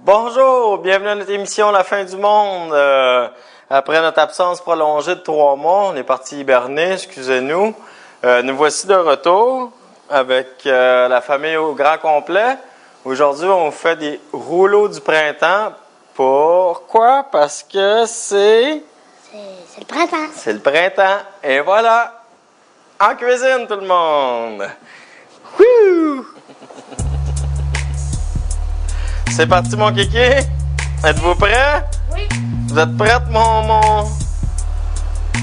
Bonjour, bienvenue à notre émission La fin du monde. Après notre absence prolongée de 3 mois, on est parti hiberner, excusez-nous. Nous voici de retour avec la famille au grand complet. Aujourd'hui, on fait des rouleaux du printemps. Pourquoi? Parce que c'est le printemps. C'est le printemps. Et voilà, en cuisine tout le monde. Wouh! C'est parti, mon kiki? Êtes-vous prêts? Oui. Vous êtes prête,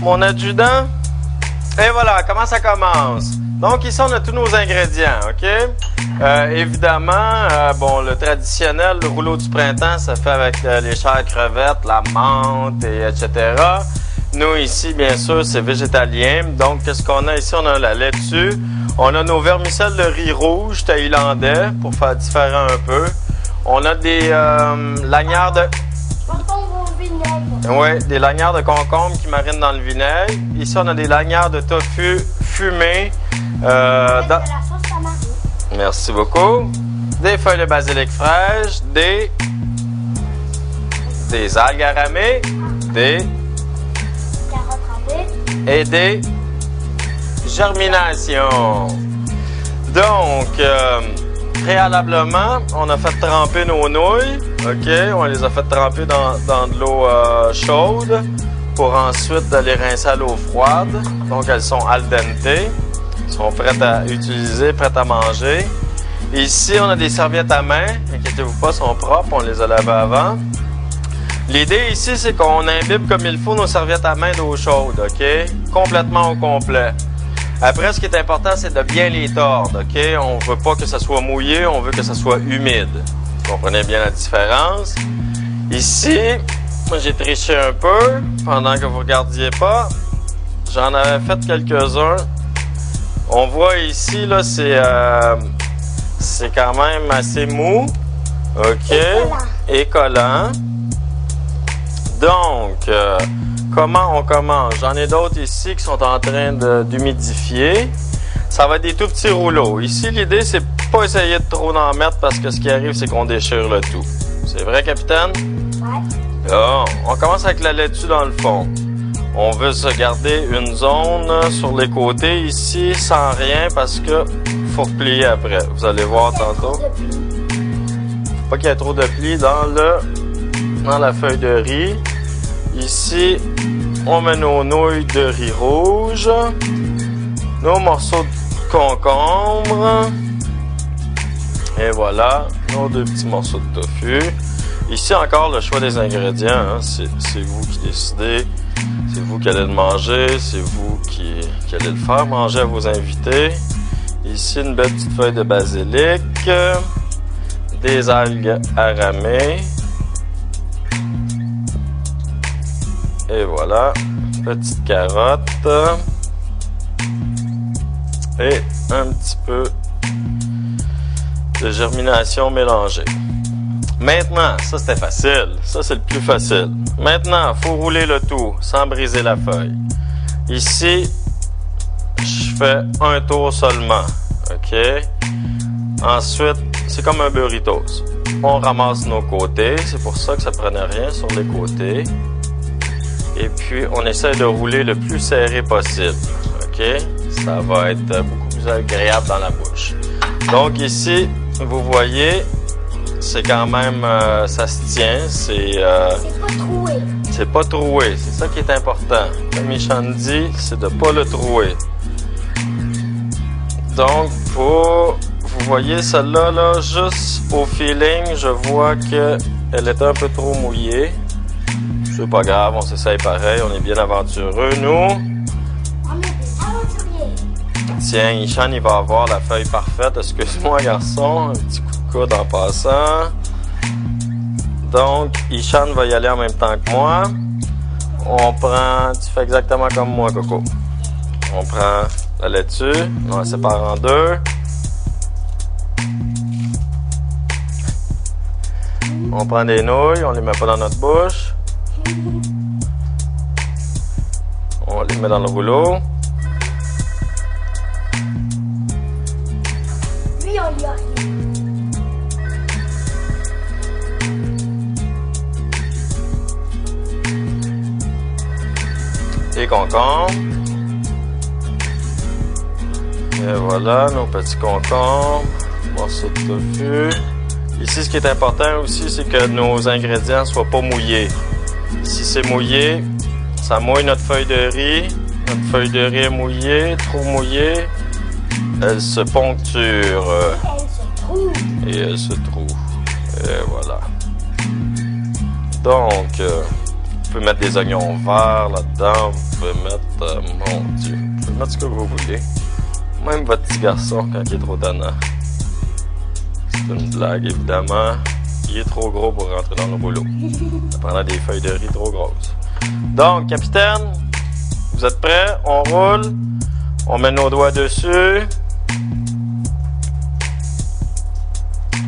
mon adjudant? Et voilà, comment ça commence? Donc, ici, on a tous nos ingrédients, OK? Évidemment, le traditionnel, le rouleau du printemps, ça fait avec les chères crevettes, la menthe, etc. Nous, ici, bien sûr, c'est végétalien. Donc, qu'est-ce qu'on a ici? On a la laitue. On a nos vermicelles de riz rouge thaïlandais, pour faire différent un peu. On a des lanières de... Concombre au vinaigre. Oui, des lanières de concombre qui marinent dans le vinaigre. Ici, on a des lanières de tofu fumées. De la sauce tamari. Merci beaucoup. Des feuilles de basilic fraîches, des algues aramées, des Carottes râpées. et des germinations. Donc, préalablement, on a fait tremper nos nouilles. OK, on les a fait tremper dans de l'eau chaude pour ensuite les rincer à l'eau froide. Donc, elles sont al dente. Elles sont prêtes à utiliser, prêtes à manger. Ici, on a des serviettes à main. Inquiétez-vous pas, elles sont propres. On les a lavées avant. L'idée ici, c'est qu'on imbibe comme il faut nos serviettes à main d'eau chaude. OK? Complètement au complet. Après, ce qui est important, c'est de bien les tordre, OK? On veut pas que ça soit mouillé, on veut que ça soit humide. Vous comprenez bien la différence? Ici, moi, j'ai triché un peu pendant que vous regardiez pas. J'en avais fait quelques-uns. On voit ici, là, c'est quand même assez mou, OK? Et collant. Donc, comment on commence? J'en ai d'autres ici qui sont en train d'humidifier. Ça va être des tout petits rouleaux. Ici, l'idée, c'est pas essayer de trop en mettre parce que ce qui arrive, c'est qu'on déchire le tout. C'est vrai, capitaine? Ouais. Là, on commence avec la laitue dans le fond. On veut se garder une zone sur les côtés ici sans rien parce que faut replier après. Vous allez voir tantôt. Faut pas qu'il y ait trop de plis dans la feuille de riz. Ici, on met nos nouilles de riz rouge, nos morceaux de concombre, et voilà, nos 2 petits morceaux de tofu. Ici encore le choix des ingrédients, hein. C'est vous qui décidez, c'est vous qui allez le manger, c'est vous qui allez le faire manger à vos invités. Ici, une belle petite feuille de basilic, des algues aramées. Et voilà, petite carotte et un petit peu de germination mélangée. Maintenant, ça c'était facile, ça c'est le plus facile. Maintenant, il faut rouler le tout sans briser la feuille. Ici, je fais un tour seulement, OK? Ensuite, c'est comme un burritos. On ramasse nos côtés, c'est pour ça que ça prenait rien sur les côtés. Et puis, on essaie de rouler le plus serré possible. OK? Ça va être beaucoup plus agréable dans la bouche. Donc ici, vous voyez, c'est quand même, ça se tient. C'est pas troué. C'est pas troué. C'est ça qui est important. Comme Michel dit, c'est de pas le trouer. Donc, vous voyez celle-là, là, juste au feeling, je vois qu'elle est un peu trop mouillée. C'est pas grave, on s'essaye pareil, on est bien aventureux, nous. On est des aventuriers. Tiens, Ishan, il va avoir la feuille parfaite. Excuse-moi, garçon, un petit coup de coude en passant. Donc, Ishan va y aller en même temps que moi. On prend, tu fais exactement comme moi, Coco. On prend la laitue, on la sépare en 2. On prend des nouilles, on les met pas dans notre bouche. On les met dans le rouleau. Lui, on lui a rien. les concombres. Et voilà, nos petits concombres. Morceaux de tofu. Ici, ce qui est important aussi, c'est que nos ingrédients ne soient pas mouillés. Si c'est mouillé, ça mouille notre feuille de riz. Notre feuille de riz est mouillée, trop mouillée. Elle se poncture. Elle se trouve. Et elle se trouve. Et voilà. Donc, vous pouvez mettre des oignons verts là-dedans. Vous pouvez mettre, mon Dieu, vous pouvez mettre ce que vous voulez. Même votre petit garçon quand il est trop tannant. C'est une blague, évidemment. Il est trop gros pour rentrer dans le rouleau. Ça prendra des feuilles de riz trop grosses. Donc, capitaine, vous êtes prêts? On roule. On met nos doigts dessus.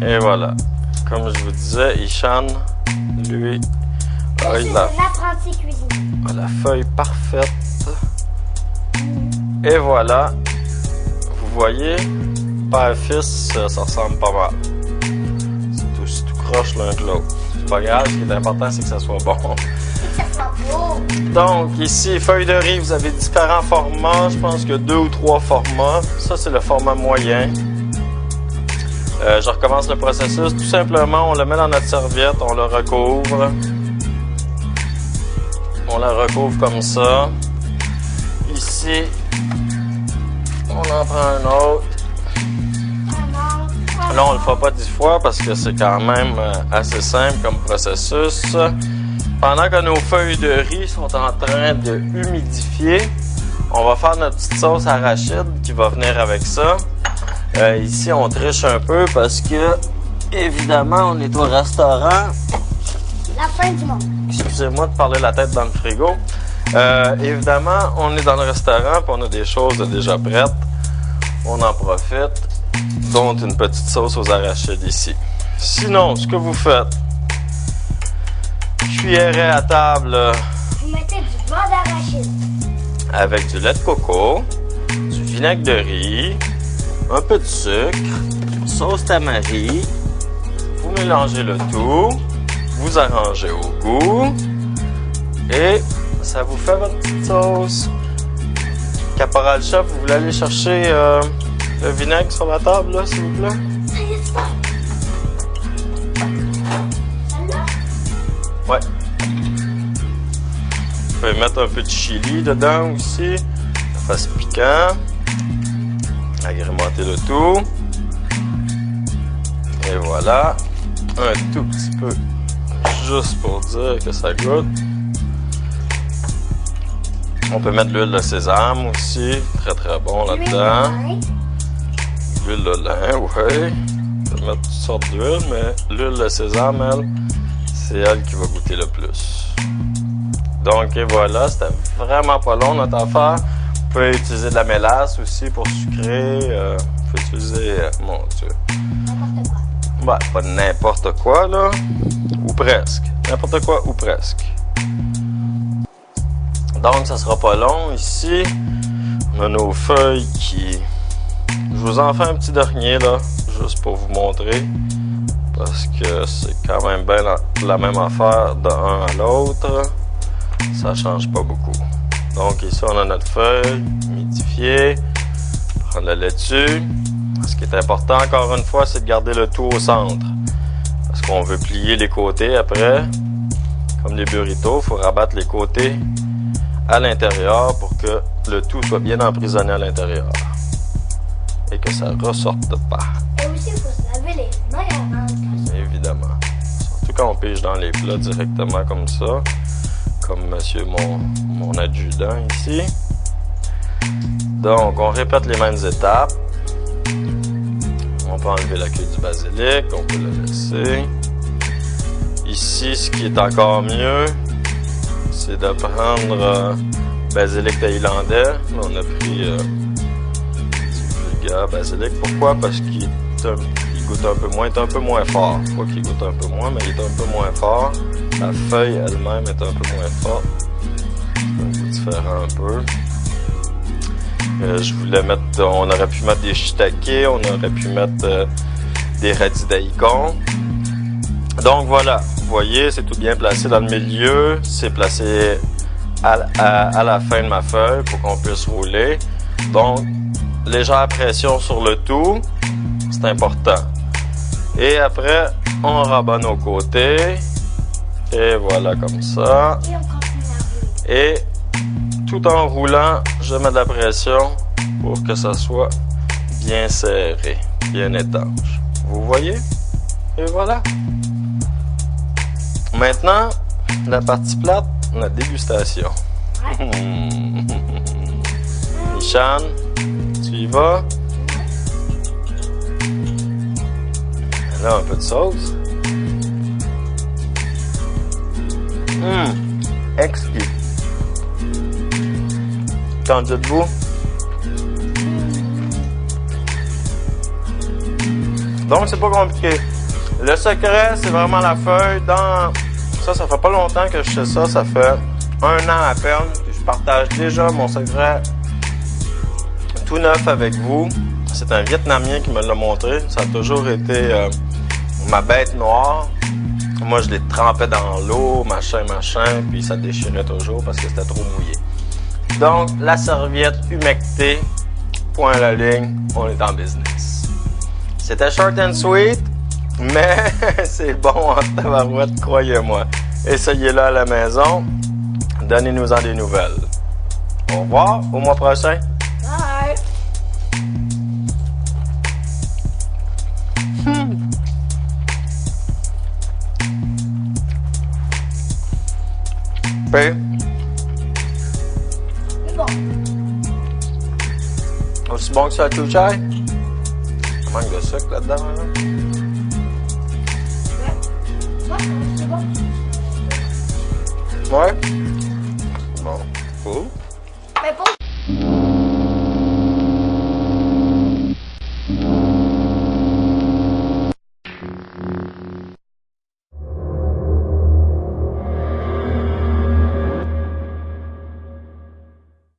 Et voilà. Comme je vous disais, Ishan, lui, a C'est l'apprenti cuisine. la feuille parfaite. Et voilà. Vous voyez, père-fils, ça ressemble pas mal. C'est tout croche l'un que l'autre. C'est pas grave, ce qui est important, c'est que ça soit bon. Ça sent beau. Donc, ici, feuille de riz, vous avez différents formats. Je pense que 2 ou 3 formats. Ça, c'est le format moyen. Je recommence le processus. Tout simplement, on le met dans notre serviette, on le recouvre. On la recouvre comme ça. Ici, on en prend un autre. Là, on le fera pas 10 fois parce que c'est quand même assez simple comme processus. Pendant que nos feuilles de riz sont en train de humidifier, on va faire notre petite sauce arachide qui va venir avec ça. Ici, on triche un peu parce que, évidemment, on est au restaurant. La fin du monde. Excusez-moi de parler la tête dans le frigo. Évidemment, on est dans le restaurant et on a des choses déjà prêtes. On en profite, dont une petite sauce aux arachides ici. Sinon, ce que vous faites, cuillerée à table Vous mettez du beurre d'arachide. avec du lait de coco, du vinaigre de riz, un peu de sucre, sauce tamari. Vous mélangez le tout, vous arrangez au goût et ça vous fait votre petite sauce. Caporal chef, vous voulez aller chercher le vinaigre sur la table, là, s'il vous plaît? Ça y est, c'est bon. Celle-là? Ouais. Vous pouvez mettre un peu de chili dedans aussi. Ça fasse piquant. Agrémenter le tout. Et voilà. Un tout petit peu. Juste pour dire que ça goûte. On peut mettre l'huile de sésame aussi. Très très bon là-dedans. L'huile de lin, ouais. On peut mettre toutes sortes d'huile, mais l'huile de sésame, elle, c'est elle qui va goûter le plus. Donc, et voilà, c'était vraiment pas long notre affaire. Vous pouvez utiliser de la mélasse aussi pour sucrer. Vous pouvez utiliser, mon Dieu. N'importe quoi. Bah, pas n'importe quoi, là. Ou presque. N'importe quoi ou presque. Donc, ça sera pas long. Ici, on a nos feuilles qui... Je vous en fais un petit dernier, là, juste pour vous montrer. Parce que c'est quand même bien la même affaire d'un à l'autre. Ça change pas beaucoup. Donc, ici, on a notre feuille humidifiée. Prendre la laitue. Ce qui est important, encore une fois, c'est de garder le tout au centre. Parce qu'on veut plier les côtés après. Comme les burritos, il faut rabattre les côtés à l'intérieur pour que le tout soit bien emprisonné à l'intérieur. Et que ça ressorte pas. Et aussi, il faut se laver les mains avant. Évidemment. Surtout quand on pige dans les plats directement comme ça. Comme monsieur mon adjudant ici. Donc, on répète les mêmes étapes. On peut enlever la queue du basilic. On peut le laisser. Ici, ce qui est encore mieux, c'est de prendre basilic thaïlandais. Là, on a pris du vulgaire basilic. Pourquoi? Parce qu'il goûte un peu moins, il est un peu moins fort. Pas qu'il goûte un peu moins, mais il est un peu moins fort. La feuille elle-même est un peu moins forte. Un goût différent un peu. Je voulais mettre, on aurait pu mettre des shiitake, on aurait pu mettre des radis daikon. Donc voilà, vous voyez, c'est tout bien placé dans le milieu. C'est placé à la fin de ma feuille pour qu'on puisse rouler. Donc, légère pression sur le tout, c'est important. Et après, on rabat nos côtés. Et voilà, comme ça. Et on continue à rouler. Et tout en roulant, je mets de la pression pour que ça soit bien serré, bien étanche. Vous voyez? Et voilà. Maintenant, la partie plate, la dégustation. Ouais. Nishan, tu y vas? Là, un peu de sauce. Exquis. Qu'en dites-vous? Donc, c'est pas compliqué. Le secret, c'est vraiment la feuille. Ça fait pas longtemps que je fais ça. Ça fait 1 an à peine. Puis je partage déjà mon secret tout neuf avec vous. C'est un Vietnamien qui me l'a montré. Ça a toujours été ma bête noire. Moi, je les trempais dans l'eau, machin, puis ça déchirait toujours parce que c'était trop mouillé. Donc, la serviette humectée, point à la ligne, on est en business. C'était short and sweet, mais c'est bon en tabarouette, croyez-moi. Essayez-le à la maison, donnez-nous-en des nouvelles. Au revoir, au mois prochain. Bye. Puis, C'est bon. aussi bon que ça, tout chai? Il manque de sucre là-dedans, là. Ouais, c'est bon. Ouais? Bon, cool.